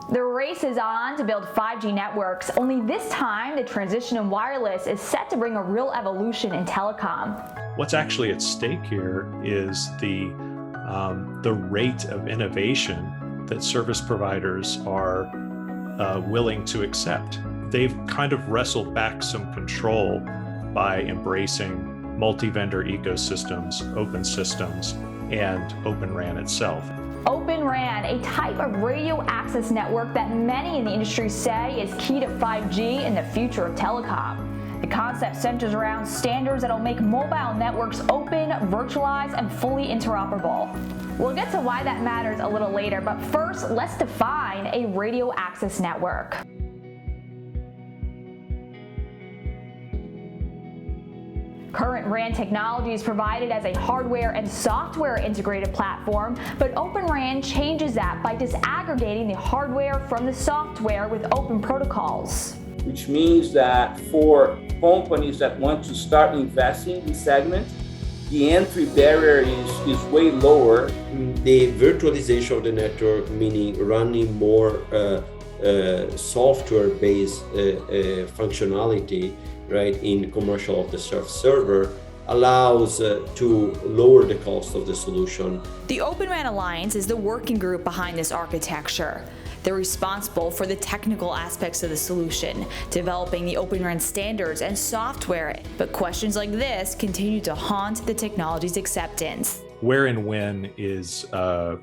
The race is on to build 5G networks, only this time the transition in wireless is set to bring a real evolution in telecom. What's actually at stake here is the rate of innovation that service providers are willing to accept. They've kind of wrestled back some control by embracing multi-vendor ecosystems, open systems, and Open RAN itself. Open RAN, a type of radio access network that many in the industry say is key to 5G and the future of telecom. The concept centers around standards that'll make mobile networks open, virtualized, and fully interoperable. We'll get to why that matters a little later, but first, let's define a radio access network. Current RAN technology is provided as a hardware and software integrated platform, but Open RAN changes that by disaggregating the hardware from the software with open protocols. Which means that for companies that want to start investing in this segment, the entry barrier is way lower. The virtualization of the network, meaning running more software-based functionality, right, in commercial off-the-shelf server, allows to lower the cost of the solution. The Open RAN Alliance is the working group behind this architecture. They're responsible for the technical aspects of the solution, developing the Open RAN standards and software. But questions like this continue to haunt the technology's acceptance. Where and when is, our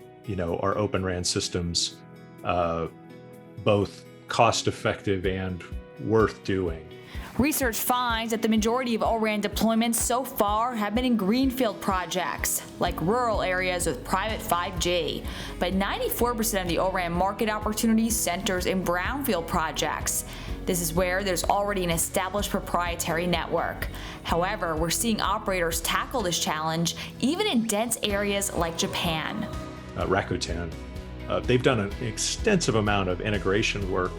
Open RAN systems both cost-effective and worth doing? Research finds that the majority of O-RAN deployments so far have been in greenfield projects, like rural areas with private 5G. But 94% of the O-RAN market opportunity centers in brownfield projects. This is where there's already an established proprietary network. However, we're seeing operators tackle this challenge even in dense areas like Japan. Rakuten, they've done an extensive amount of integration work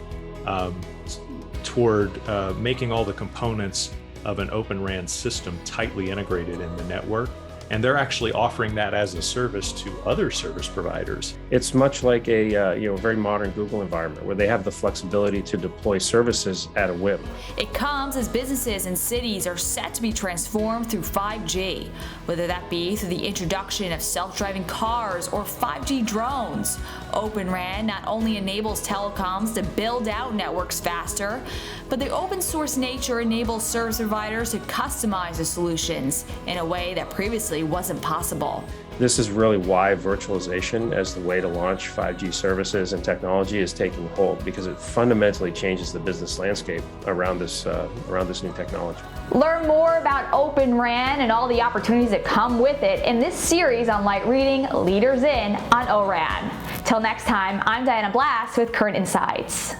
toward making all the components of an Open RAN system tightly integrated in the network. And they're actually offering that as a service to other service providers. It's much like a very modern Google environment where they have the flexibility to deploy services at a whim. It comes as businesses and cities are set to be transformed through 5G, whether that be through the introduction of self-driving cars or 5G drones. Open RAN not only enables telecoms to build out networks faster, but the open source nature enables service providers to customize the solutions in a way that previously wasn't possible. This is really why virtualization as the way to launch 5G services and technology is taking hold, because it fundamentally changes the business landscape around this new technology. Learn more about Open RAN and all the opportunities that come with it in this series on Light Reading Leaders In on O-RAN. Till next time, I'm Diana Blass with Current Insights.